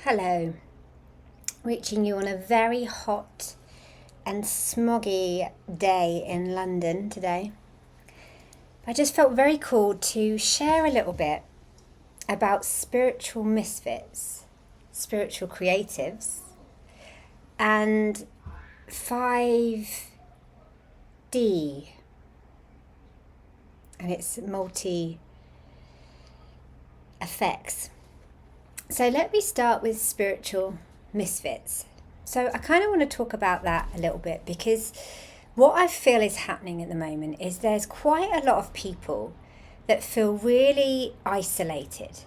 Hello, reaching you on a very hot and smoggy day in London today. I just felt very called to share a little bit about spiritual misfits, spiritual creatives, and 5D, and its multi effects. So let me start with spiritual misfits. So I kind of want to talk about that a little bit because what I feel is happening at the moment is there's quite a lot of people that feel really isolated,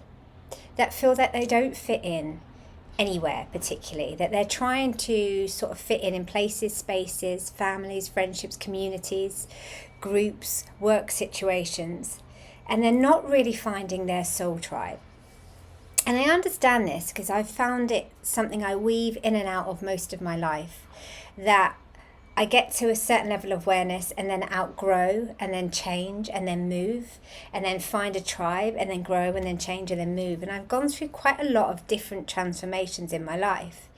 that feel that they don't fit in anywhere particularly, that they're trying to sort of fit in places, spaces, families, friendships, communities, groups, work situations, and they're not really finding their soul tribe. And I understand this because I've found it something I weave in and out of most of my life, that I get to a certain level of awareness and then outgrow and then change and then move and then find a tribe and then grow and then change and then move. And I've gone through quite a lot of different transformations in my life.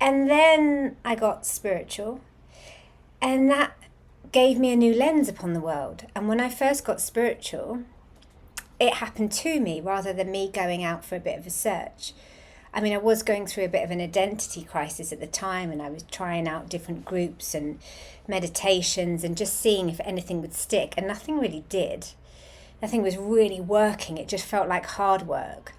And then I got spiritual, and that gave me a new lens upon the world. And when I first got spiritual, it happened to me rather than me going out for a bit of a search. I mean, I was going through a bit of an identity crisis at the time, and I was trying out different groups and meditations and just seeing if anything would stick, and nothing really did. Nothing was really working. It just felt like hard work.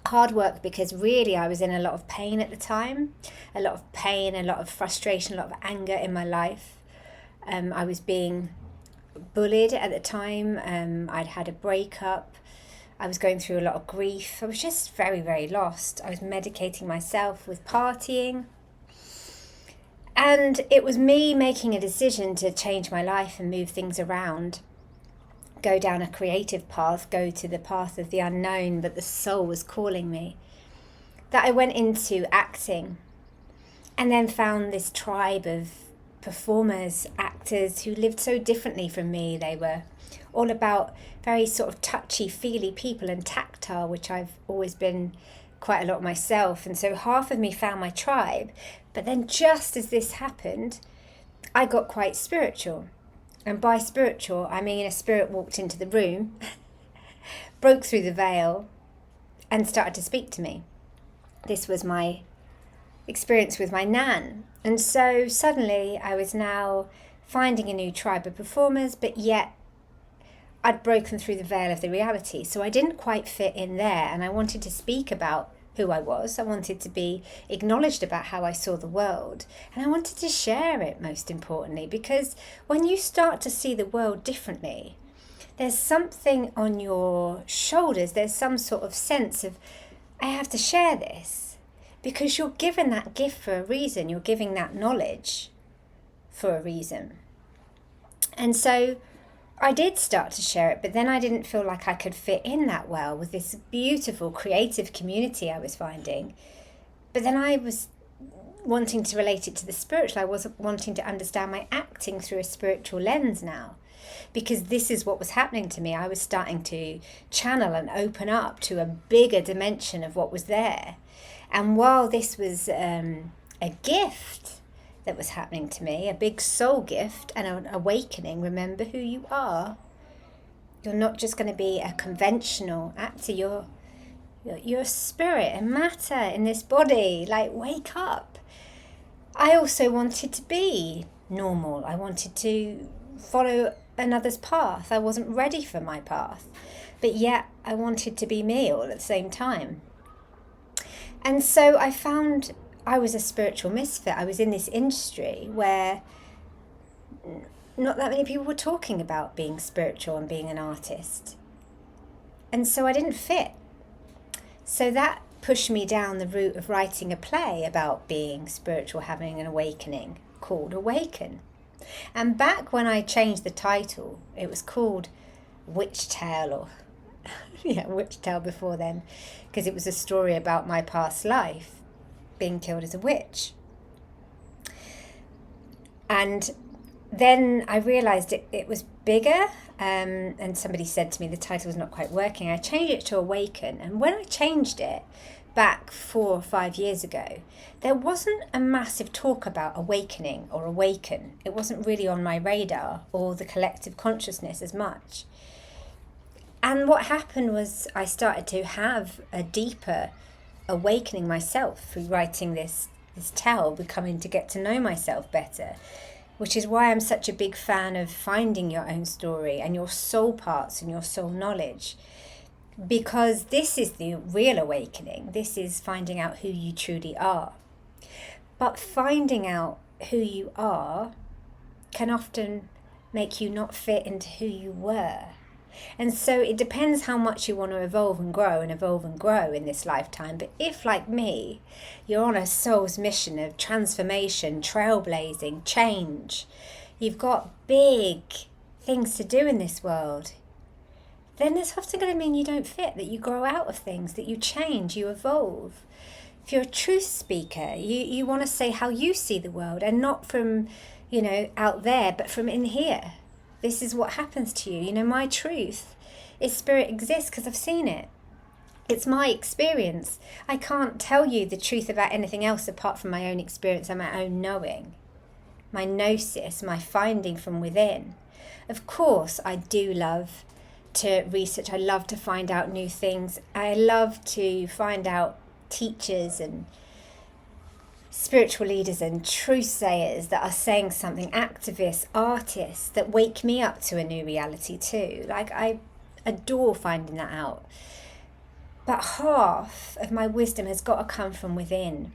Hard work because really I was in a lot of pain at the time, a lot of pain, a lot of frustration, a lot of anger in my life. I was being bullied at the time. I'd had a breakup. I was going through a lot of grief. I was just very, very lost. I was medicating myself with partying. And it was me making a decision to change my life and move things around, go down a creative path, go to the path of the unknown, but the soul was calling me, that I went into acting and then found this tribe of performers, actors who lived so differently from me. They were all about very sort of touchy-feely people and tactile, which I've always been quite a lot myself. And so half of me found my tribe. But then just as this happened, I got quite spiritual. And by spiritual, I mean a spirit walked into the room, broke through the veil, and started to speak to me. This was my experience with my nan. And so suddenly I was now finding a new tribe of performers, but yet I'd broken through the veil of the reality. So I didn't quite fit in there, and I wanted to speak about who I was. I wanted to be acknowledged about how I saw the world, and I wanted to share it, most importantly, because when you start to see the world differently, there's something on your shoulders. There's some sort of sense of, I have to share this. Because you're given that gift for a reason. You're giving that knowledge for a reason. And so I did start to share it, but then I didn't feel like I could fit in that well with this beautiful creative community I was finding. But then I was wanting to relate it to the spiritual. I was wanting to understand my acting through a spiritual lens now, because this is what was happening to me. I was starting to channel and open up to a bigger dimension of what was there. And while this was a gift that was happening to me, a big soul gift and an awakening, remember who you are. You're not just going to be a conventional actor. You're a spirit, a matter in this body. Like, wake up. I also wanted to be normal. I wanted to follow another's path. I wasn't ready for my path, but yet I wanted to be me all at the same time. And so I found I was a spiritual misfit. I was in this industry where not that many people were talking about being spiritual and being an artist. And so I didn't fit. So that pushed me down the route of writing a play about being spiritual, having an awakening, called Awaken. And back when I changed the title, it was called Witch Tale, or Witch Tale before then, because it was a story about my past life, being killed as a witch. And then I realised it was bigger, and somebody said to me the title was not quite working. I changed it to Awaken, and when I changed it, back 4 or 5 years ago, there wasn't a massive talk about awakening or awaken. It wasn't really on my radar or the collective consciousness as much. And what happened was I started to have a deeper awakening myself through writing this tale, becoming to get to know myself better, which is why I'm such a big fan of finding your own story and your soul parts and your soul knowledge, because this is the real awakening. This is finding out who you truly are. But finding out who you are can often make you not fit into who you were. And so it depends how much you want to evolve and grow in this lifetime. But if, like me, you're on a soul's mission of transformation, trailblazing, change, you've got big things to do in this world, then it's often going to mean you don't fit, that you grow out of things, that you change, you evolve. If you're a truth speaker, you want to say how you see the world, and not from, out there, but from in here. This is what happens to you. My truth is spirit exists because I've seen it. It's my experience. I can't tell you the truth about anything else apart from my own experience and my own knowing, my gnosis, my finding from within. Of course, I do love to research. I love to find out new things. I love to find out teachers and spiritual leaders and truth sayers that are saying something, activists, artists that wake me up to a new reality too. Like, I adore finding that out. But half of my wisdom has got to come from within.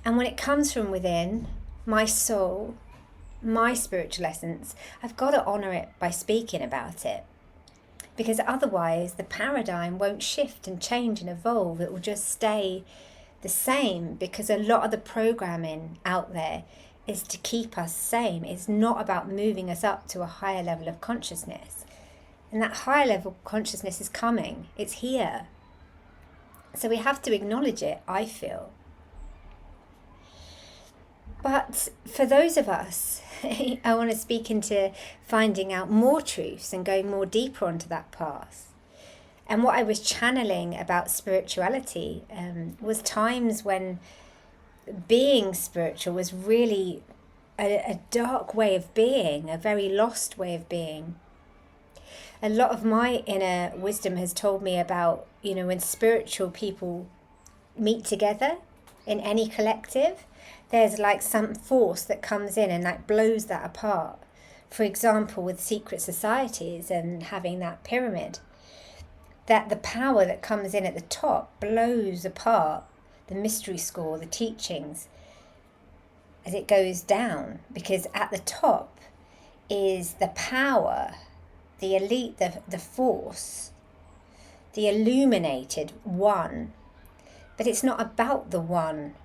And when it comes from within, my soul, my spiritual essence, I've got to honour it by speaking about it. Because otherwise the paradigm won't shift and change and evolve. It will just stay the same, because a lot of the programming out there is to keep us same. It's not about moving us up to a higher level of consciousness. And that higher level of consciousness is coming. It's here. So we have to acknowledge it, I feel. But for those of us, I want to speak into finding out more truths and going more deeper onto that path. And what I was channeling about spirituality was times when being spiritual was really a dark way of being, a very lost way of being. A lot of my inner wisdom has told me about, when spiritual people meet together in any collective, there's like some force that comes in and like blows that apart. For example, with secret societies and having that pyramid, that the power that comes in at the top blows apart the mystery school, the teachings, as it goes down. Because at the top is the power, the elite, the force, the illuminated one. But it's not about the one.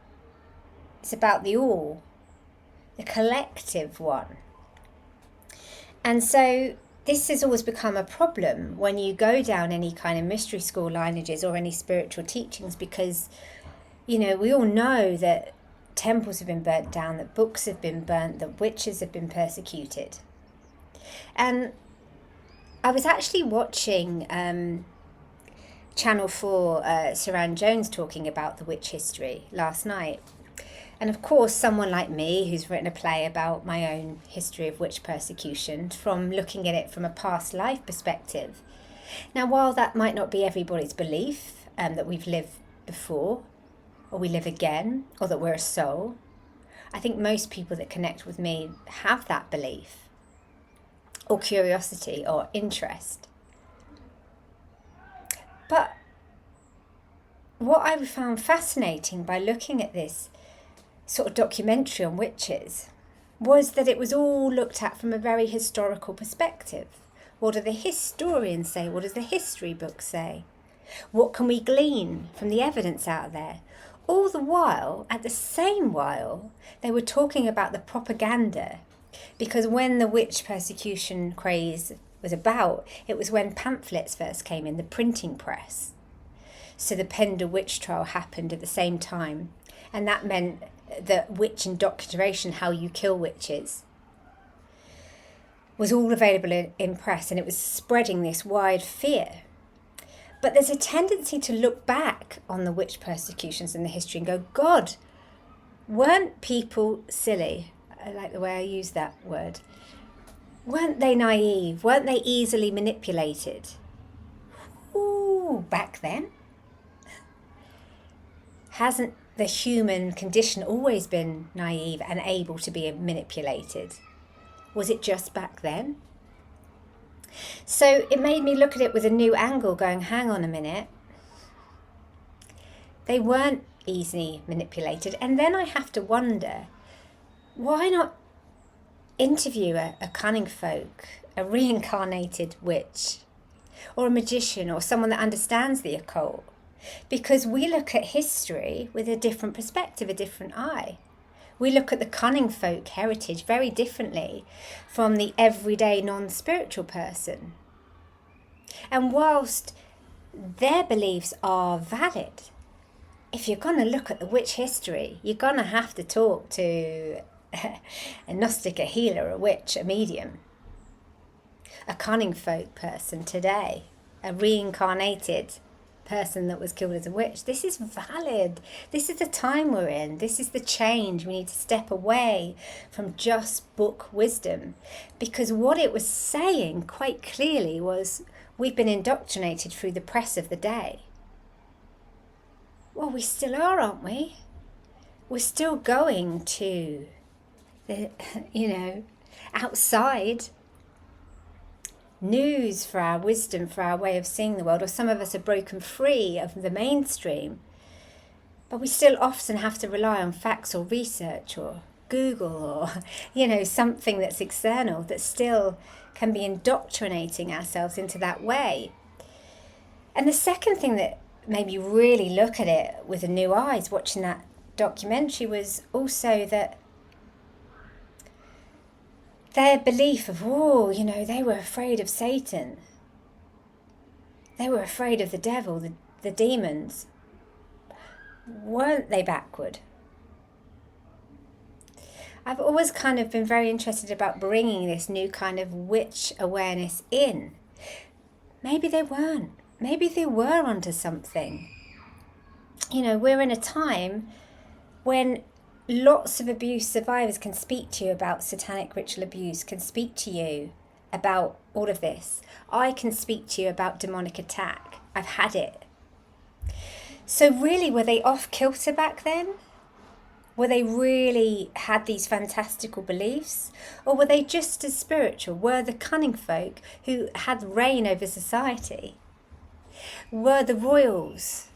It's about the all, the collective one. And so this has always become a problem when you go down any kind of mystery school lineages or any spiritual teachings, because, we all know that temples have been burnt down, that books have been burnt, that witches have been persecuted. And I was actually watching Channel 4, Saran Jones talking about the witch history last night. And of course, someone like me who's written a play about my own history of witch persecution, from looking at it from a past life perspective. Now, while that might not be everybody's belief, that we've lived before, or we live again, or that we're a soul, I think most people that connect with me have that belief, or curiosity, or interest. But what I found fascinating by looking at this sort of documentary on witches was that it was all looked at from a very historical perspective. What do the historians say? What does the history book say? What can we glean from the evidence out there? All the while, at the same while, they were talking about the propaganda, because when the witch persecution craze was about, it was when pamphlets first came in, the printing press. So the Pendle witch trial happened at the same time, and that meant that witch indoctrination, how you kill witches, was all available in press, and it was spreading this wide fear. But there's a tendency to look back on the witch persecutions in the history and go, God, weren't people silly? I like the way I use that word. Weren't they naive? Weren't they easily manipulated? Ooh, back then? Hasn't the human condition always been naive and able to be manipulated? Was it just back then? So it made me look at it with a new angle, going, hang on a minute. They weren't easily manipulated. And then I have to wonder, why not interview a cunning folk, a reincarnated witch, or a magician, or someone that understands the occult? Because we look at history with a different perspective, a different eye. We look at the cunning folk heritage very differently from the everyday non-spiritual person. And whilst their beliefs are valid, if you're going to look at the witch history, you're going to have to talk to a Gnostic, a healer, a witch, a medium, a cunning folk person today, a reincarnated person that was killed as a witch. This is valid. This is the time we're in. This is the change. We need to step away from just book wisdom, because what it was saying quite clearly was, we've been indoctrinated through the press of the day. Well, we still are, aren't we? We're still going to the, outside news for our wisdom, for our way of seeing the world, or some of us are broken free of the mainstream, but we still often have to rely on facts or research or Google or something that's external that still can be indoctrinating ourselves into that way. And the second thing that made me really look at it with a new eyes watching that documentary was also that their belief of, they were afraid of Satan. They were afraid of the devil, the demons. Weren't they backward? I've always kind of been very interested about bringing this new kind of witch awareness in. Maybe they weren't. Maybe they were onto something. We're in a time when lots of abuse survivors can speak to you about satanic ritual abuse, can speak to you about all of this. I can speak to you about demonic attack. I've had it. So really, were they off kilter back then? Were they really had these fantastical beliefs? Or were they just as spiritual? Were the cunning folk who had reign over society? Were the royals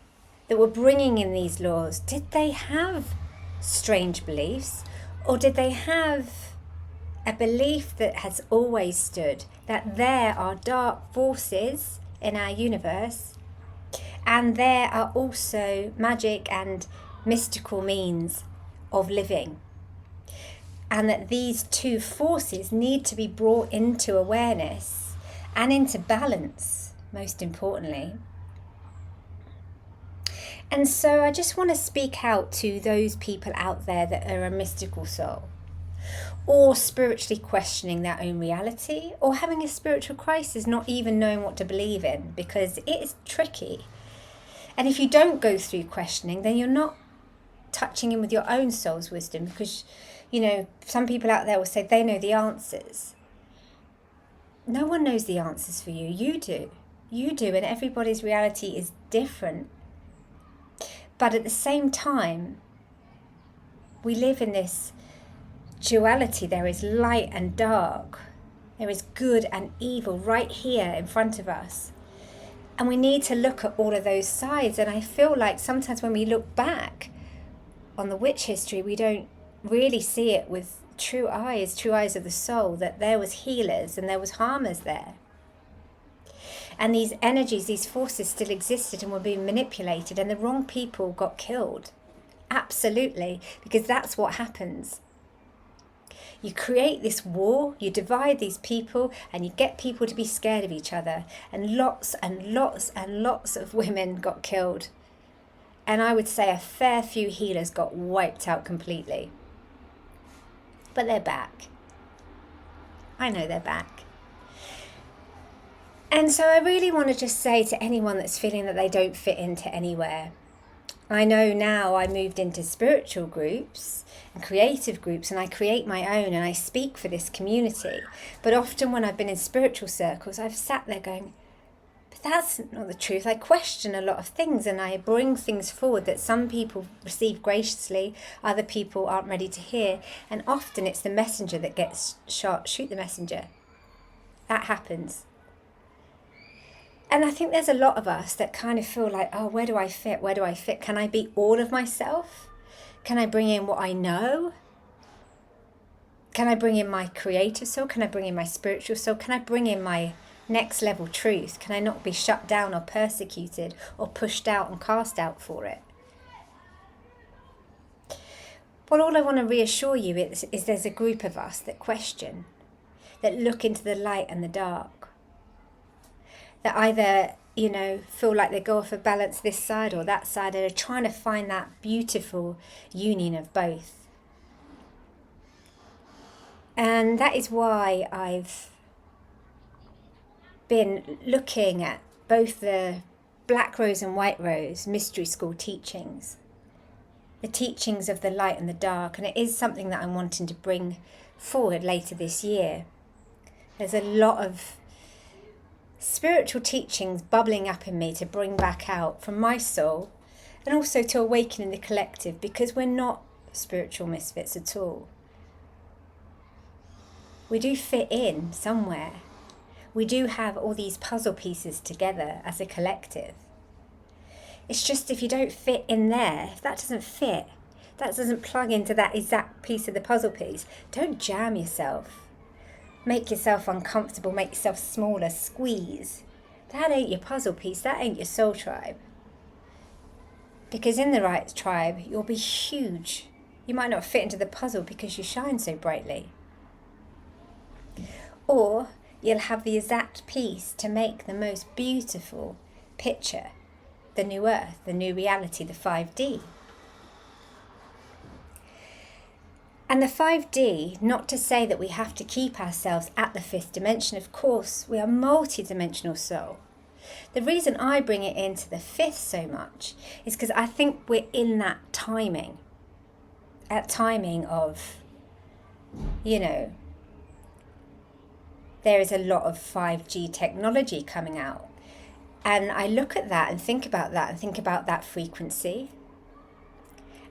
that were bringing in these laws, did they have strange beliefs, or did they have a belief that has always stood, that there are dark forces in our universe and there are also magic and mystical means of living, and that these two forces need to be brought into awareness and into balance, most importantly? And so I just want to speak out to those people out there that are a mystical soul, or spiritually questioning their own reality, or having a spiritual crisis, not even knowing what to believe in, because it is tricky. And if you don't go through questioning, then you're not touching in with your own soul's wisdom, because, some people out there will say they know the answers. No one knows the answers for you. You do. You do, and everybody's reality is different. But at the same time, we live in this duality. There is light and dark. There is good and evil right here in front of us. And we need to look at all of those sides. And I feel like sometimes when we look back on the witch history, we don't really see it with true eyes of the soul, that there was healers and there was harmers there. And these energies, these forces still existed and were being manipulated, and the wrong people got killed. Absolutely, because that's what happens. You create this war, you divide these people, and you get people to be scared of each other. And lots and lots and lots of women got killed. And I would say a fair few healers got wiped out completely. But they're back. I know they're back. And so I really want to just say to anyone that's feeling that they don't fit into anywhere, I know now I moved into spiritual groups and creative groups, and I create my own and I speak for this community. But often when I've been in spiritual circles, I've sat there going, but that's not the truth. I question a lot of things and I bring things forward that some people receive graciously, other people aren't ready to hear. And often it's the messenger that gets shot. Shoot the messenger. That happens. And I think there's a lot of us that kind of feel like, oh, where do I fit? Where do I fit? Can I be all of myself? Can I bring in what I know? Can I bring in my creative soul? Can I bring in my spiritual soul? Can I bring in my next level truth? Can I not be shut down or persecuted or pushed out and cast out for it? Well, all I want to reassure you is there's a group of us that question, that look into the light and the dark, that either, feel like they go off of balance this side or that side, and are trying to find that beautiful union of both. And that is why I've been looking at both the Black Rose and White Rose mystery school teachings, the teachings of the light and the dark, and it is something that I'm wanting to bring forward later this year. There's a lot of spiritual teachings bubbling up in me to bring back out from my soul, and also to awaken in the collective, because we're not spiritual misfits at all. We do fit in somewhere. We do have all these puzzle pieces together as a collective. It's just if you don't fit in there, if that doesn't fit, that doesn't plug into that exact piece of the puzzle piece, don't jam yourself. Make yourself uncomfortable, make yourself smaller, squeeze. That ain't your puzzle piece, that ain't your soul tribe. Because in the right tribe, you'll be huge. You might not fit into the puzzle because you shine so brightly. Or you'll have the exact piece to make the most beautiful picture, the new earth, the new reality, the 5D. And the 5D, not to say that we have to keep ourselves at the 5th dimension. Of course, we are multi-dimensional soul. The reason I bring it into the 5th so much is because I think we're in that timing of, there is a lot of 5G technology coming out. And I look at that and think about that frequency.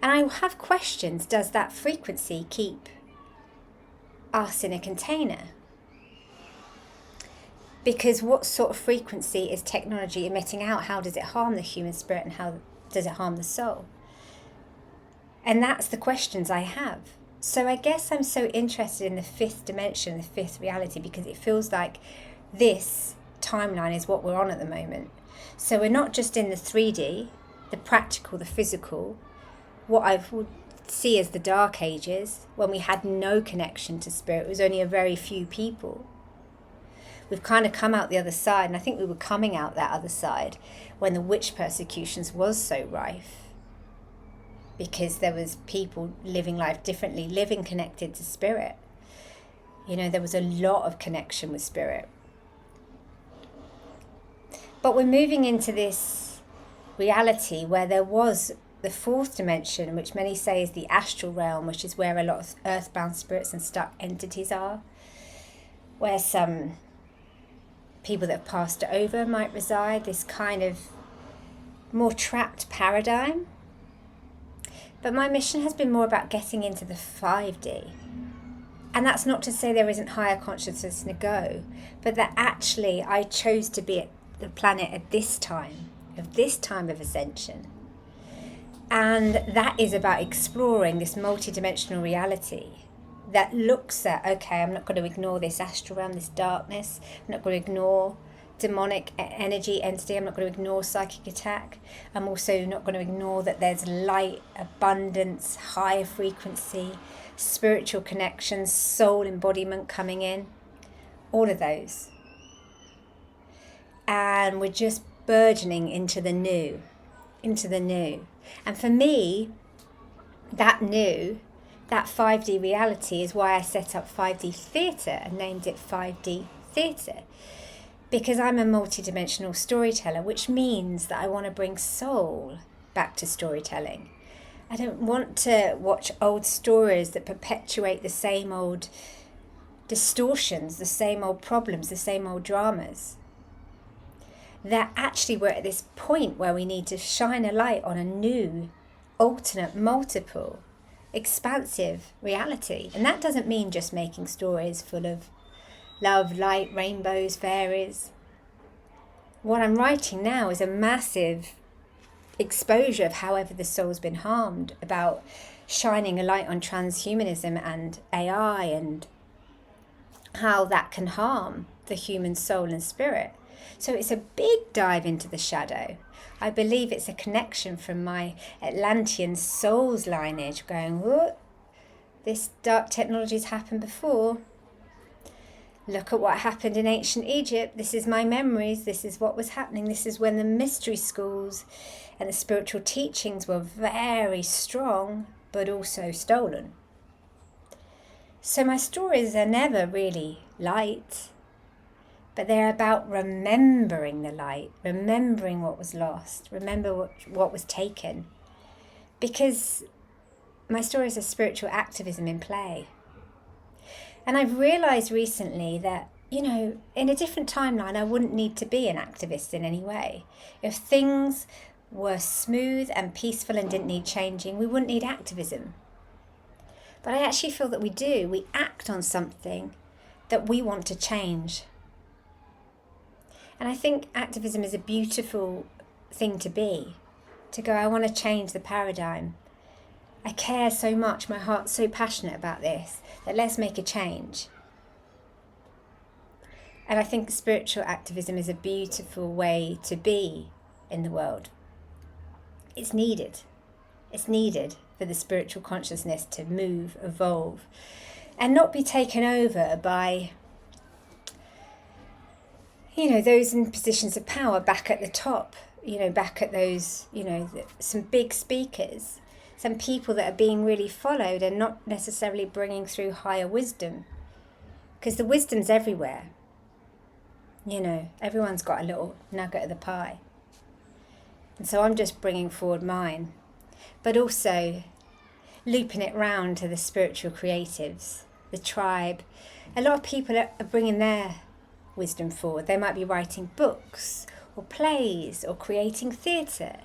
And I have questions. Does that frequency keep us in a container? Because what sort of frequency is technology emitting out? How does it harm the human spirit, and how does it harm the soul? And that's the questions I have. So I guess I'm so interested in the 5th dimension, the 5th reality, because it feels like this timeline is what we're on at the moment. So we're not just in the 3D, the practical, the physical, what I would see as the Dark Ages, when we had no connection to spirit. It was only a very few people. We've kind of come out the other side, and I think we were coming out that other side when the witch persecutions was so rife, because there was people living life differently, living connected to spirit. There was a lot of connection with spirit. But we're moving into this reality where there was the 4th dimension, which many say is the astral realm, which is where a lot of earthbound spirits and stuck entities are, where some people that have passed over might reside, this kind of more trapped paradigm. But my mission has been more about getting into the 5D. And that's not to say there isn't higher consciousness to go, but that actually I chose to be at the planet at this time of ascension. And that is about exploring this multidimensional reality that looks at, okay, I'm not going to ignore this astral realm, this darkness. I'm not going to ignore demonic energy, entity. I'm not going to ignore psychic attack. I'm also not going to ignore that there's light, abundance, higher frequency, spiritual connections, soul embodiment coming in. All of those. And we're just burgeoning into the new. And for me, that 5D reality is why I set up 5D Theatre and named it 5D Theatre. because I'm a multidimensional storyteller, which means that I want to bring soul back to storytelling. I don't want to watch old stories that perpetuate the same old distortions, the same old problems, the same old dramas. That actually we're at this point where we need to shine a light on a new, alternate, multiple, expansive reality. And that doesn't mean just making stories full of love, light, rainbows, fairies. What I'm writing now is a massive exposure of however the soul's been harmed, about shining a light on transhumanism and AI and how that can harm the human soul and spirit. So it's a big dive into the shadow. I believe it's a connection from my Atlantean soul's lineage going, whoa, this dark technology's happened before. Look at what happened in ancient Egypt. This is my memories. This is what was happening. This is when the mystery schools and the spiritual teachings were very strong, but also stolen. So my stories are never really light, but they're about remembering the light, remembering what was lost, remember what was taken. Because my stories are spiritual activism in play. And I've realised recently that, you know, in a different timeline, I wouldn't need to be an activist in any way. If things were smooth and peaceful and didn't need changing, we wouldn't need activism. But I actually feel that we do. We act on something that we want to change. And I think activism is a beautiful thing to be. To go, I want to change the paradigm. I care so much, my heart's so passionate about this, that let's make a change. And I think spiritual activism is a beautiful way to be in the world. It's needed. It's needed for the spiritual consciousness to move, evolve, and not be taken over by, you know, those in positions of power back at the top, you know, back at those, you know, some big speakers, some people that are being really followed and not necessarily bringing through higher wisdom. Because the wisdom's everywhere. You know, everyone's got a little nugget of the pie. And so I'm just bringing forward mine. But also looping it round to the spiritual creatives, the tribe. A lot of people are bringing their wisdom forward. They might be writing books or plays or creating theatre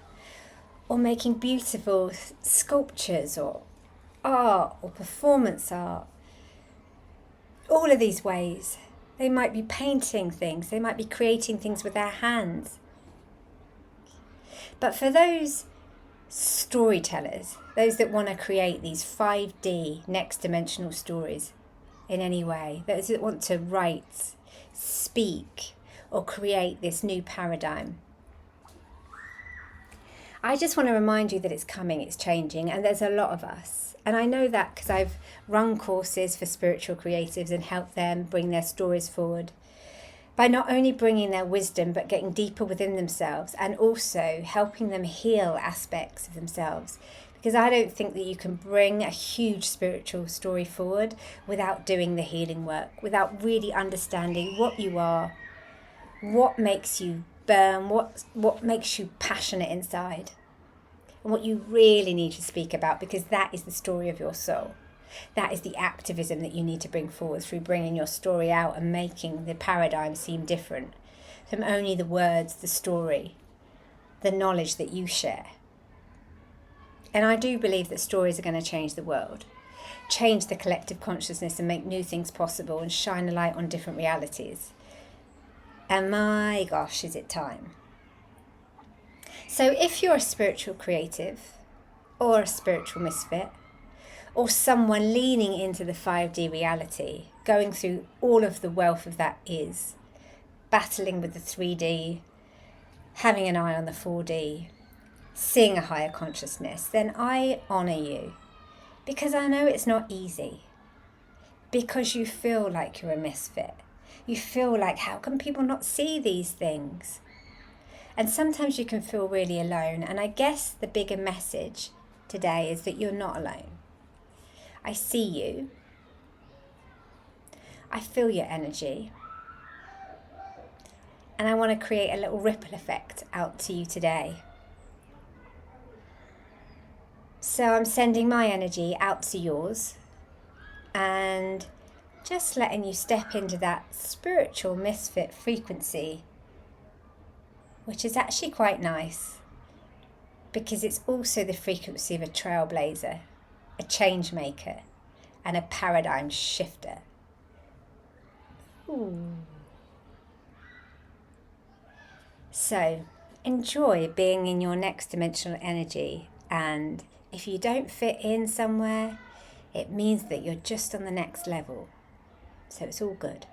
or making beautiful sculptures or art or performance art. All of these ways. They might be painting things. They might be creating things with their hands. But for those storytellers, those that want to create these 5D next dimensional stories in any way, those that want to write, speak, or create this new paradigm, I just want to remind you that it's coming, it's changing, and there's a lot of us. And I know that because I've run courses for spiritual creatives and helped them bring their stories forward by not only bringing their wisdom, but getting deeper within themselves and also helping them heal aspects of themselves. Because I don't think that you can bring a huge spiritual story forward without doing the healing work, without really understanding what you are, what makes you burn, what makes you passionate inside, and what you really need to speak about, because that is the story of your soul. That is the activism that you need to bring forward through bringing your story out and making the paradigm seem different from only the words, the story, the knowledge that you share. And I do believe that stories are going to change the world, change the collective consciousness and make new things possible and shine a light on different realities. And my gosh, is it time. So if you're a spiritual creative or a spiritual misfit or someone leaning into the 5D reality, going through all of the wealth of that is, battling with the 3D, having an eye on the 4D, seeing a higher consciousness, then I honour you, because I know it's not easy, because you feel like you're a misfit. You feel like, how can people not see these things? And sometimes you can feel really alone. And I guess the bigger message today is that you're not alone. I see you. I feel your energy. And I want to create a little ripple effect out to you today. So I'm sending my energy out to yours and just letting you step into that spiritual misfit frequency, which is actually quite nice because it's also the frequency of a trailblazer, a change maker, and a paradigm shifter. Ooh. So enjoy being in your next dimensional energy, and if you don't fit in somewhere, it means that you're just on the next level. So it's all good.